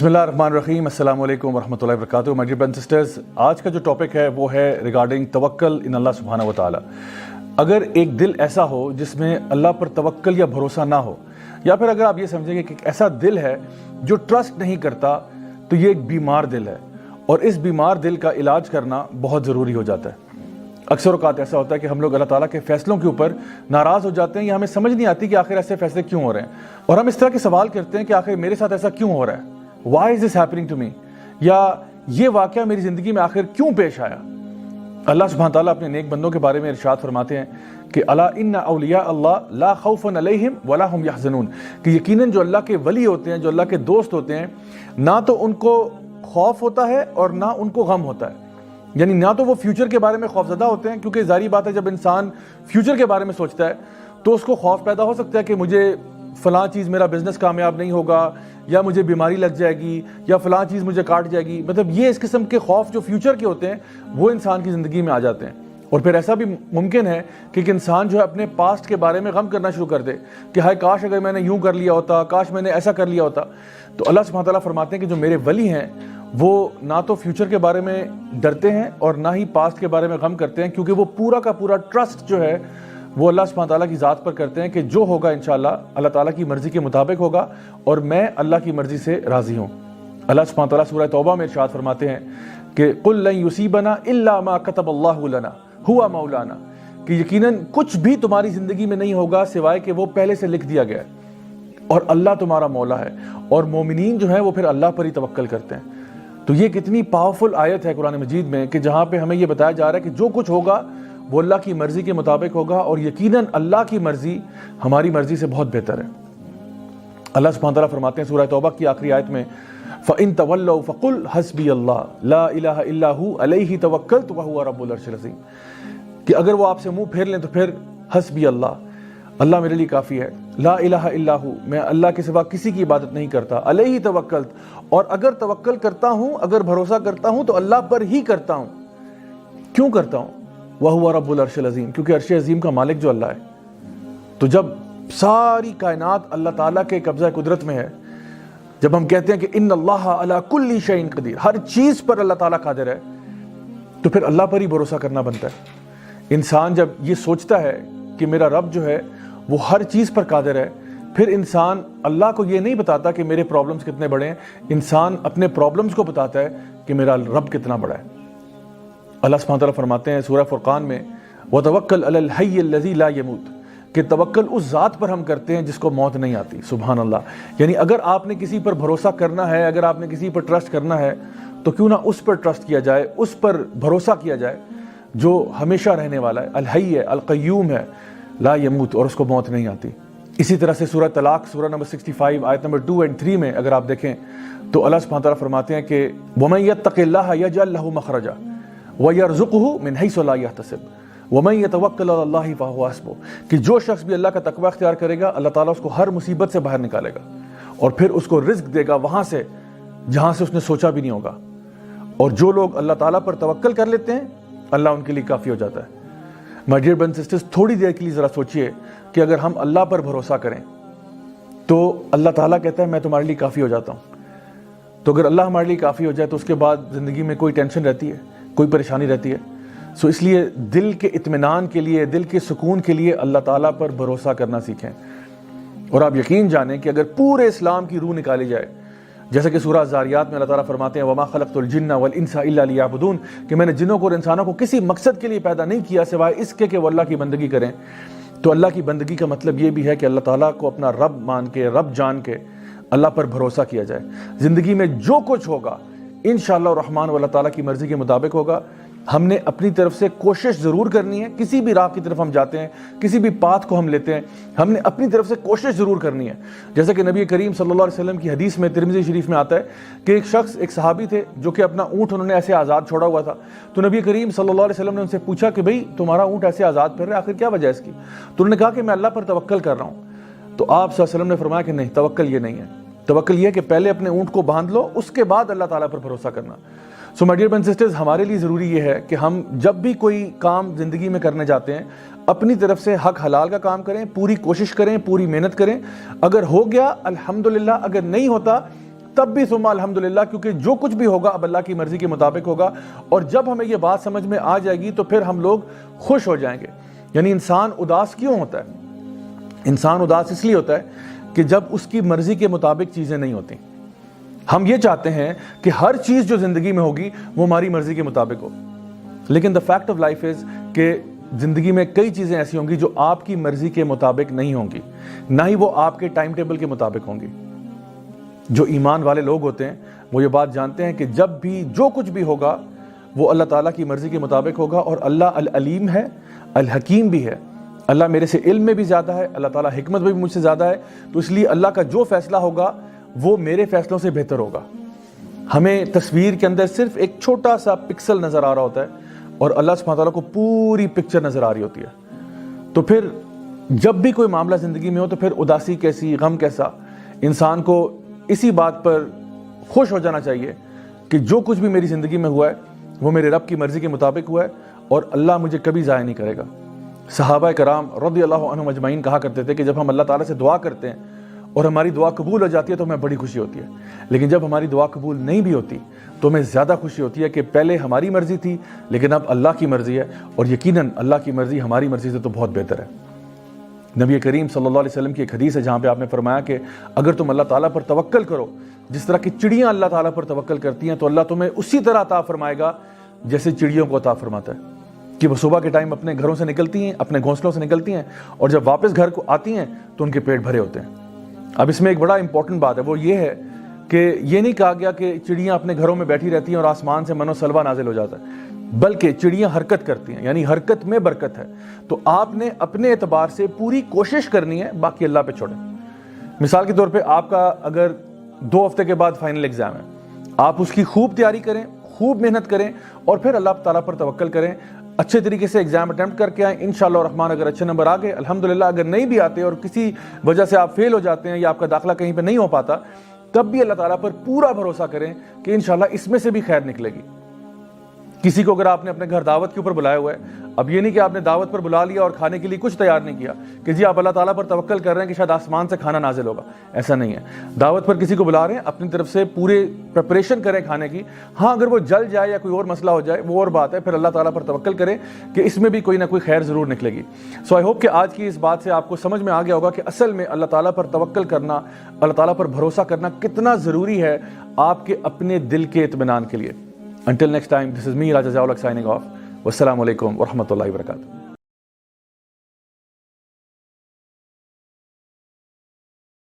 بسم اللہ الرحمن الرحیم، السلام علیکم ورحمۃ اللہ وبرکاتہ۔ مائی ڈیئر برادرز اینڈ سسٹرز، آج کا جو ٹاپک ہے وہ ہے ریگارڈنگ توکل ان اللہ سبحانہ و تعالی۔ اگر ایک دل ایسا ہو جس میں اللہ پر توکل یا بھروسہ نہ ہو، یا پھر اگر آپ یہ سمجھیں گے کہ ایک ایسا دل ہے جو ٹرسٹ نہیں کرتا، تو یہ ایک بیمار دل ہے، اور اس بیمار دل کا علاج کرنا بہت ضروری ہو جاتا ہے۔ اکثر اوقات ایسا ہوتا ہے کہ ہم لوگ اللہ تعالیٰ کے فیصلوں کے اوپر ناراض ہو جاتے ہیں، یا ہمیں سمجھ نہیں آتی کہ آخر ایسے فیصلے کیوں ہو رہے ہیں، اور ہم اس طرح کے سوال کرتے ہیں کہ آخر میرے ساتھ ایسا کیوں ہو رہا ہے، why is this happening to me، یا یہ واقعہ میری زندگی میں آخر کیوں پیش آیا۔ اللہ سبحانہ تعالیٰ اپنے نیک بندوں کے بارے میں ارشاد فرماتے ہیں کہ الا ان اولیاء اللہ لا خوف علیہم ولا هم یحزنون، کہ یقیناً جو اللہ کے ولی ہوتے ہیں، جو اللہ کے دوست ہوتے ہیں، نہ تو ان کو خوف ہوتا ہے اور نہ ان کو غم ہوتا ہے، یعنی نہ تو وہ فیوچر کے بارے میں خوفزدہ ہوتے ہیں، کیونکہ ظاہری بات ہے جب انسان فیوچر کے بارے میں سوچتا ہے تو اس کو خوف پیدا ہو سکتا ہے کہ مجھے فلاں چیز، میرا بزنس کامیاب نہیں ہوگا، یا مجھے بیماری لگ جائے گی، یا فلاں چیز مجھے کاٹ جائے گی۔ مطلب یہ اس قسم کے خوف جو فیوچر کے ہوتے ہیں وہ انسان کی زندگی میں آ جاتے ہیں، اور پھر ایسا بھی ممکن ہے کہ ایک انسان جو ہے اپنے پاسٹ کے بارے میں غم کرنا شروع کر دے کہ ہائے کاش اگر میں نے یوں کر لیا ہوتا، کاش میں نے ایسا کر لیا ہوتا۔ تو اللہ سبحانہ تعالیٰ فرماتے ہیں کہ جو میرے ولی ہیں وہ نہ تو فیوچر کے بارے میں ڈرتے ہیں اور نہ ہی پاسٹ کے بارے میں غم کرتے ہیں، کیونکہ وہ پورا کا پورا ٹرسٹ جو ہے وہ اللہ سبحانہ تعالیٰ کی ذات پر کرتے ہیں کہ جو ہوگا انشاءاللہ اللہ تعالیٰ کی مرضی کے مطابق ہوگا، اور میں اللہ کی مرضی سے راضی ہوں۔ اللہ سبحانہ تعالیٰ سورہ توبہ میں ارشاد فرماتے ہیں کہ قُل لَن يُصِيبَنَا إِلَّا مَا كَتَبَ اللَّهُ لَنَا هُوَ مَوْلَانَا، کہ یقیناً کچھ بھی تمہاری زندگی میں نہیں ہوگا سوائے کہ وہ پہلے سے لکھ دیا گیا ہے، اور اللہ تمہارا مولا ہے، اور مومنین جو ہیں وہ پھر اللہ پر ہی توکل کرتے ہیں۔ تو یہ کتنی پاورفل آیت ہے قرآن مجید میں کہ جہاں پہ ہمیں یہ بتایا جا رہا ہے کہ جو کچھ ہوگا وہ اللہ کی مرضی کے مطابق ہوگا، اور یقیناً اللہ کی مرضی ہماری مرضی سے بہت بہتر ہے۔ اللہ سبحانہ تعالیٰ فرماتے ہیں سورہ توبہ کی آخری آیت میں فَإِن تَوَلَّوْا فَقُلْ حَسْبِيَ اللَّهُ لَا إِلَٰهَ إِلَّا هُوَ عَلَيْهِ تَوَكَّلْتُ وَهُوَ رَبُّ الْعَرْشِ الْعَظِيمِ، کہ اگر وہ آپ سے منہ پھیر لیں تو پھر حسبی اللہ میرے لیے کافی ہے، لا الہ الا ہو، میں اللہ کے سوا کسی کی عبادت نہیں کرتا، علیہ توکلت، اور اگر توکل کرتا ہوں، اگر بھروسہ کرتا ہوں تو اللہ پر ہی کرتا ہوں۔ کیوں کرتا ہوں؟ وَهُوَ رَبُّ الْعَرْشِ الْعَظِيمِ، کیونکہ عرش عظیم کا مالک جو اللہ ہے۔ تو جب ساری کائنات اللہ تعالیٰ کے قبضہ قدرت میں ہے، جب ہم کہتے ہیں کہ ان اللہ علی کل شیء قدیر، ہر چیز پر اللہ تعالیٰ قادر ہے، تو پھر اللہ پر ہی بھروسہ کرنا بنتا ہے۔ انسان جب یہ سوچتا ہے کہ میرا رب جو ہے وہ ہر چیز پر قادر ہے، پھر انسان اللہ کو یہ نہیں بتاتا کہ میرے پرابلمز کتنے بڑے ہیں، انسان اپنے پرابلمز کو بتاتا ہے کہ میرا رب کتنا بڑا ہے۔ اللہ سبحانہ تعالیٰ فرماتے ہیں سورہ فرقان میں وَتَوَكَّلْ عَلَى الْحَيِّ الَّذِي لَا يَمُوتُ، کہ توکل اس ذات پر ہم کرتے ہیں جس کو موت نہیں آتی۔ سبحان اللہ، یعنی اگر آپ نے کسی پر بھروسہ کرنا ہے، اگر آپ نے کسی پر ٹرسٹ کرنا ہے، تو کیوں نہ اس پر ٹرسٹ کیا جائے، اس پر بھروسہ کیا جائے جو ہمیشہ رہنے والا ہے، الحی ہے، القیوم ہے، لا یموت، اور اس کو موت نہیں آتی۔ اسی طرح سے سورہ طلاق سورہ نمبر 65 آیت نمبر 2 اور 3 میں اگر آپ دیکھیں تو اللہ سبحانہ تعالیٰ فرماتے ہیں کہ وَمَن يَتَّقِ اللَّهَ يَجْعَل لَّهُ مَخْرَجًا وَيَرْزُقْهُ مِنْ حَيْثُ لَا يَحْتَسِبُ وَمَن يَتَوَكَّلْ عَلَى اللَّهِ فَهُوَ حَسْبُهُ، کہ جو شخص بھی اللہ کا تقوی اختیار کرے گا اللہ تعالیٰ اس کو ہر مصیبت سے باہر نکالے گا، اور پھر اس کو رزق دے گا وہاں سے جہاں سے اس نے سوچا بھی نہیں ہوگا۔ اور جو لوگ اللہ تعالیٰ پر توکل کر لیتے ہیں اللہ ان کے لیے کافی ہو جاتا ہے۔ مائی ڈیئر برادرز سسٹرز، تھوڑی دیر کے لیے ذرا سوچئے کہ اگر ہم اللہ پر بھروسہ کریں تو اللہ تعالیٰ کہتا ہے میں تمہارے لیے کافی ہو جاتا ہوں۔ تو اگر اللہ ہمارے لیے کافی ہو جائے تو اس کے بعد زندگی میں کوئی ٹینشن رہتی ہے، کوئی پریشانی رہتی ہے؟ سو اس لیے دل کے اطمینان کے لیے، دل کے سکون کے لیے اللہ تعالیٰ پر بھروسہ کرنا سیکھیں۔ اور آپ یقین جانیں کہ اگر پورے اسلام کی روح نکالی جائے، جیسے کہ سورہ زاریات میں اللہ تعالیٰ فرماتے ہیں وَمَا خَلَقْتُ الْجِنَّ وَالْإِنسَ إِلَّا لِيَعْبُدُونَ، کہ میں نے جنوں کو اور انسانوں کو کسی مقصد کے لیے پیدا نہیں کیا سوائے اس کے کہ وہ اللہ کی بندگی کریں۔ تو اللہ کی بندگی کا مطلب یہ بھی ہے کہ اللہ تعالیٰ کو اپنا رب مان کے، رب جان کے اللہ پر بھروسہ کیا جائے۔ زندگی میں جو کچھ ہوگا انشاءاللہ الرحمن اللہ تعالیٰ کی مرضی کے مطابق ہوگا۔ ہم نے اپنی طرف سے کوشش ضرور کرنی ہے، کسی بھی راہ کی طرف ہم جاتے ہیں، کسی بھی پاتھ کو ہم لیتے ہیں، ہم نے اپنی طرف سے کوشش ضرور کرنی ہے۔ جیسے کہ نبی کریم صلی اللہ علیہ وسلم کی حدیث میں ترمذی شریف میں آتا ہے کہ ایک شخص، ایک صحابی تھے جو کہ اپنا اونٹ انہوں نے ایسے آزاد چھوڑا ہوا تھا، تو نبی کریم صلی اللہ علیہ وسلم نے ان سے پوچھا کہ بھئی تمہارا اونٹ ایسے آزاد پھر رہا ہے، آخر کیا وجہ ہے اس کی؟ تو انہوں نے کہا کہ میں اللہ پر توکل کر رہا ہوں۔ تو آپ صلی اللہ علیہ وسلم نے فرمایا کہ نہیں، توکل یہ نہیں ہے، توکل یہ ہے کہ پہلے اپنے اونٹ کو باندھ لو، اس کے بعد اللہ تعالیٰ پر بھروسہ کرنا۔ So my dear brothers and sisters, ہمارے لیے ضروری یہ ہے کہ ہم جب بھی کوئی کام زندگی میں کرنے جاتے ہیں اپنی طرف سے حق حلال کا کام کریں، پوری کوشش کریں، پوری محنت کریں۔ اگر ہو گیا الحمدللہ، اگر نہیں ہوتا تب بھی ثم الحمدللہ، کیونکہ جو کچھ بھی ہوگا اب اللہ کی مرضی کے مطابق ہوگا. اور جب ہمیں یہ بات سمجھ میں آ جائے گی تو پھر ہم لوگ خوش ہو جائیں گے. یعنی انسان اداس کیوں ہوتا ہے؟ انسان اداس اس لیے ہوتا ہے کہ جب اس کی مرضی کے مطابق چیزیں نہیں ہوتی. ہم یہ چاہتے ہیں کہ ہر چیز جو زندگی میں ہوگی وہ ہماری مرضی کے مطابق ہو، لیکن the fact of life is کہ زندگی میں کئی چیزیں ایسی ہوں گی جو آپ کی مرضی کے مطابق نہیں ہوں گی، نہ ہی وہ آپ کے ٹائم ٹیبل کے مطابق ہوں گی. جو ایمان والے لوگ ہوتے ہیں وہ یہ بات جانتے ہیں کہ جب بھی جو کچھ بھی ہوگا وہ اللہ تعالیٰ کی مرضی کے مطابق ہوگا. اور اللہ العلیم ہے، الحکیم بھی ہے. اللہ میرے سے علم میں بھی زیادہ ہے، اللہ تعالیٰ حکمت میں بھی مجھ سے زیادہ ہے، تو اس لیے اللہ کا جو فیصلہ ہوگا وہ میرے فیصلوں سے بہتر ہوگا. ہمیں تصویر کے اندر صرف ایک چھوٹا سا پکسل نظر آ رہا ہوتا ہے اور اللہ سبحانہ تعالیٰ کو پوری پکچر نظر آ رہی ہوتی ہے. تو پھر جب بھی کوئی معاملہ زندگی میں ہو تو پھر اداسی کیسی، غم کیسا. انسان کو اسی بات پر خوش ہو جانا چاہیے کہ جو کچھ بھی میری زندگی میں ہوا ہے وہ میرے رب کی مرضی کے مطابق ہوا ہے اور اللہ مجھے کبھی ضائع نہیں کرے گا. صحابہ کرام رضی اللہ عنہم اجمعین کہا کرتے تھے کہ جب ہم اللہ تعالیٰ سے دعا کرتے ہیں اور ہماری دعا قبول ہو جاتی ہے تو ہمیں بڑی خوشی ہوتی ہے، لیکن جب ہماری دعا قبول نہیں بھی ہوتی تو ہمیں زیادہ خوشی ہوتی ہے کہ پہلے ہماری مرضی تھی لیکن اب اللہ کی مرضی ہے، اور یقیناً اللہ کی مرضی ہماری مرضی سے تو بہت بہتر ہے. نبی کریم صلی اللہ علیہ وسلم کی ایک حدیث ہے جہاں پہ آپ نے فرمایا کہ اگر تم اللہ تعالیٰ پر توکل کرو جس طرح کی چڑیاں اللہ تعالیٰ پر توکل کرتی ہیں تو اللہ تمہیں اسی طرح عطا فرمائے گا جیسے چڑیوں کو عطا فرماتا ہے. کہ وہ صبح کے ٹائم اپنے گھروں سے نکلتی ہیں، اپنے گھونسلوں سے نکلتی ہیں، اور جب واپس گھر کو آتی ہیں تو ان کے پیٹ بھرے ہوتے ہیں. اب اس میں ایک بڑا امپورٹنٹ بات ہے، وہ یہ ہے کہ یہ نہیں کہا گیا کہ چڑیاں اپنے گھروں میں بیٹھی رہتی ہیں اور آسمان سے منو سلوا نازل ہو جاتا ہے، بلکہ چڑیاں حرکت کرتی ہیں، یعنی حرکت میں برکت ہے. تو آپ نے اپنے اعتبار سے پوری کوشش کرنی ہے، باقی اللہ پہ چھوڑیں. مثال کے طور پہ آپ کا اگر 2 ہفتے کے بعد فائنل ایگزام ہے، آپ اس کی خوب تیاری کریں، خوب محنت کریں اور پھر اللہ تعالیٰ پر توکل کریں. اچھے طریقے سے ایگزام اٹیمپٹ کر کے آئیں، انشاءاللہ الرحمن اگر اچھے نمبر آ گئے الحمدللہ. اگر نہیں بھی آتے اور کسی وجہ سے آپ فیل ہو جاتے ہیں یا آپ کا داخلہ کہیں پہ نہیں ہو پاتا، تب بھی اللہ تعالیٰ پر پورا بھروسہ کریں کہ انشاءاللہ اس میں سے بھی خیر نکلے گی. کسی کو اگر آپ نے اپنے گھر دعوت کے اوپر بلایا ہوا ہے، اب یہ نہیں کہ آپ نے دعوت پر بلا لیا اور کھانے کے لیے کچھ تیار نہیں کیا کہ جی آپ اللہ تعالیٰ پر توکل کر رہے ہیں کہ شاید آسمان سے کھانا نازل ہوگا. ایسا نہیں ہے. دعوت پر کسی کو بلا رہے ہیں، اپنی طرف سے پورے پریپریشن کریں کھانے کی. ہاں اگر وہ جل جائے یا کوئی اور مسئلہ ہو جائے وہ اور بات ہے، پھر اللہ تعالیٰ پر توکل کریں کہ اس میں بھی کوئی نہ کوئی خیر ضرور نکلے گی. سو آئی ہوپ کہ آج کی اس بات سے آپ کو سمجھ میں آ گیا ہوگا کہ اصل میں اللہ تعالیٰ پر توکل کرنا، اللہ تعالیٰ پر بھروسہ کرنا کتنا ضروری ہے آپ کے اپنے دل کے اطمینان کے لیے. Until next time, this is me, Raja Zawlak, signing off. Wassalamu alaikum wa rahmatullahi wa barakatuh.